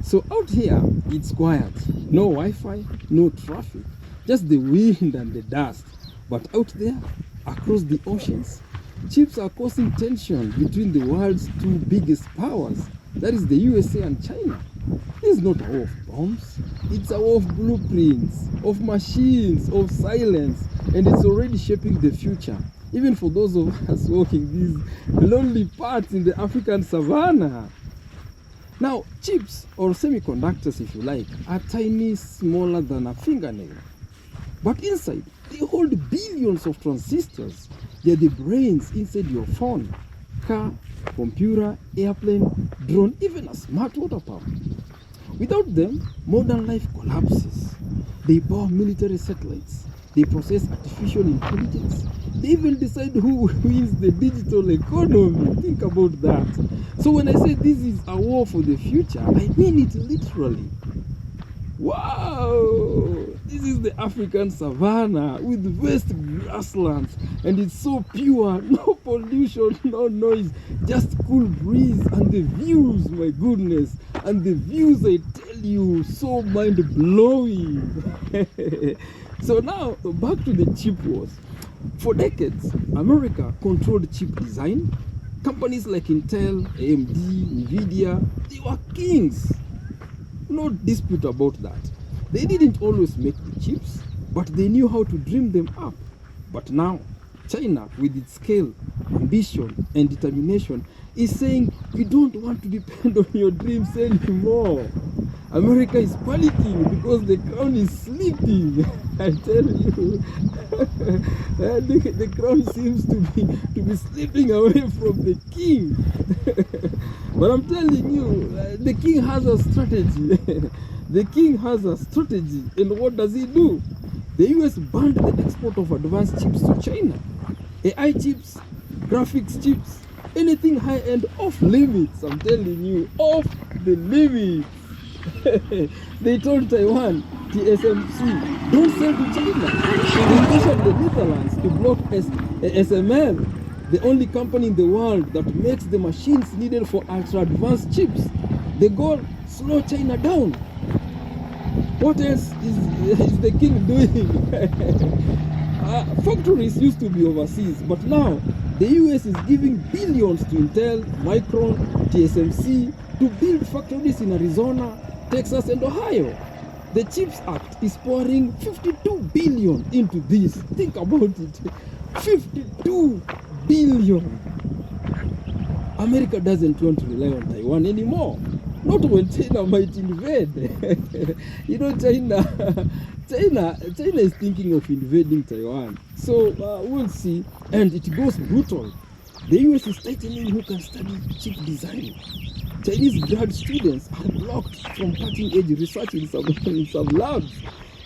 So out here, it's quiet. No Wi-Fi, no traffic, just the wind and the dust. But out there, across the oceans, chips are causing tension between the world's two biggest powers. That is the USA and China. This is not a war of bombs. It's a war of blueprints, of machines, of silence. And it's already shaping the future. Even for those of us walking these lonely paths in the African Savanna. Now, chips, or semiconductors if you like, are tiny, smaller than a fingernail. But inside, they hold billions of transistors. They're the brains inside your phone, car, computer, airplane, drone, even a smart water pump. Without them, modern life collapses. They power military satellites. They process artificial intelligence. They even decide who wins the digital economy. Think about that. So when I say this is a war for the future, I mean it literally. Wow! This is the African Savanna with vast grasslands, and it's so pure, no pollution, no noise, just cool breeze and the views, my goodness, and the views, I tell you, so mind-blowing. So now, back to the chip wars. For decades, America controlled chip design. Companies like Intel, AMD, Nvidia, they were kings. No dispute about that. They didn't always make the chips, but they knew how to dream them up. But now, China, with its scale, ambition, and determination, is saying, we don't want to depend on your dreams anymore. America is panicking because the crown is sleeping. I tell you, the crown seems to be slipping away from the king. But I'm telling you, the king has a strategy. The king has a strategy, and what does he do? The US banned the export of advanced chips to China. AI chips, graphics chips, anything high-end off limits. I'm telling you, off the limits. They told Taiwan, TSMC, don't sell to China. They pressured the Netherlands to block SML, the only company in the world that makes the machines needed for ultra-advanced chips. The goal, slow China down. What else is the king doing? Factories used to be overseas, but now the US is giving billions to Intel, Micron, TSMC to build factories in Arizona, Texas, and Ohio. The CHIPS Act is pouring 52 billion into this. Think about it. 52 billion. America doesn't want to rely on Taiwan anymore. Not when China might invade. You know, China is thinking of invading Taiwan. So we'll see. And it goes brutal. The US is tightening who can study chip design. Chinese grad students are blocked from cutting-edge research in some labs.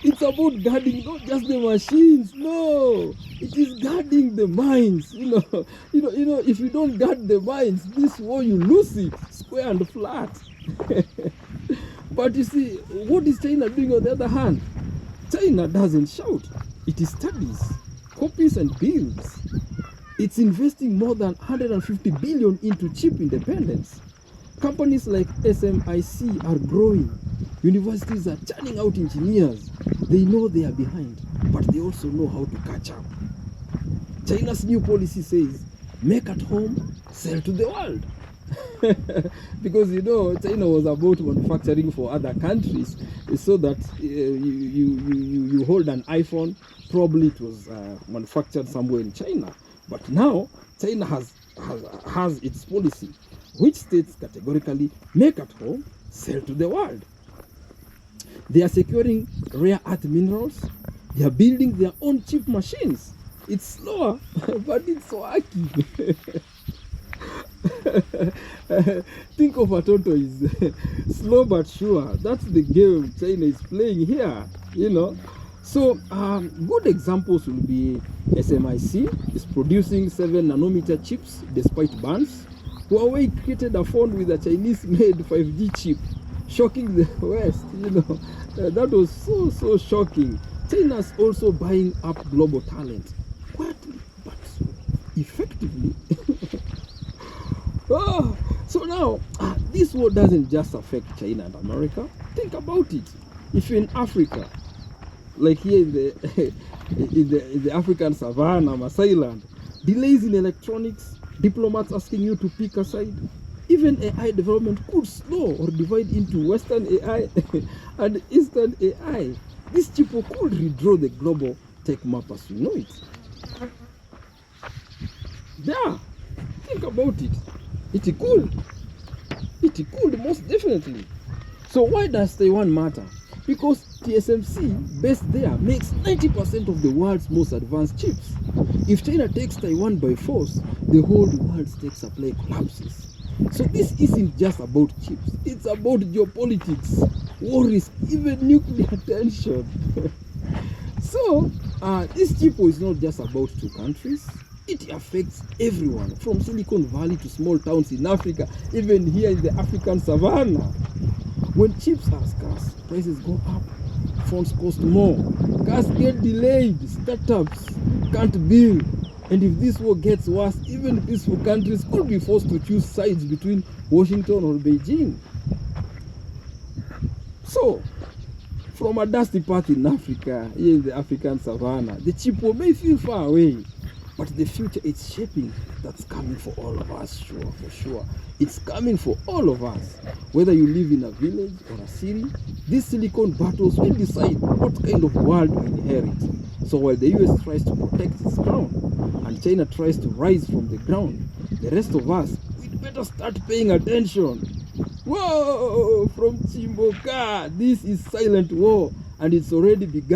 It's about guarding not just the machines, no. It is guarding the minds. You know. If you don't guard the minds, this war you lose it, square and flat. But you see, what is China doing on the other hand? China doesn't shout. It studies, copies, and builds. It's investing more than 150 billion into chip independence. Companies like SMIC are growing. Universities are churning out engineers. They know they are behind, but they also know how to catch up. China's new policy says, make at home, sell to the world. Because China was about manufacturing for other countries, so that you hold an iPhone, probably it was manufactured somewhere in China. But now China has its policy, which states categorically, make at home, sell to the world. They are securing rare earth minerals. They are building their own chip machines. It's slower, but it's working. Think of a tortoise, slow but sure. That's the game China is playing here, So good examples will be SMIC is producing 7 nanometer chips despite bans. Huawei created a phone with a Chinese-made 5G chip, shocking the West. That was so shocking. China's also buying up global talent, quietly but effectively. So now, this war doesn't just affect China and America. Think about it. If you're in Africa, like here in the in the African Savanna, Masai land, delays in electronics, diplomats asking you to pick a side. Even AI development could slow or divide into Western AI and Eastern AI. This chip could redraw the global tech map as we know it. Yeah, think about it. It could. It could, most definitely. So why does Taiwan matter? Because TSMC, based there, makes 90% of the world's most advanced chips. If China takes Taiwan by force, the whole world's tech supply collapses. So this isn't just about chips. It's about geopolitics, war risk, even nuclear tension. So this chip is not just about two countries. It affects everyone, from Silicon Valley to small towns in Africa, even here in the African Savanna. When chips are scarce, prices go up, phones cost more, cars get delayed, startups can't build. And if this war gets worse, even peaceful countries could be forced to choose sides between Washington or Beijing. So, from a dusty path in Africa, here in the African Savanna, the chip war may feel far away, but the future it's shaping, that's coming for all of us, for sure. It's coming for all of us. Whether you live in a village or a city, these silicon battles will decide what kind of world we inherit. So while the US tries to protect its crown, and China tries to rise from the ground, the rest of us, we'd better start paying attention. Whoa! From Chimboka, this is silent war, and it's already begun.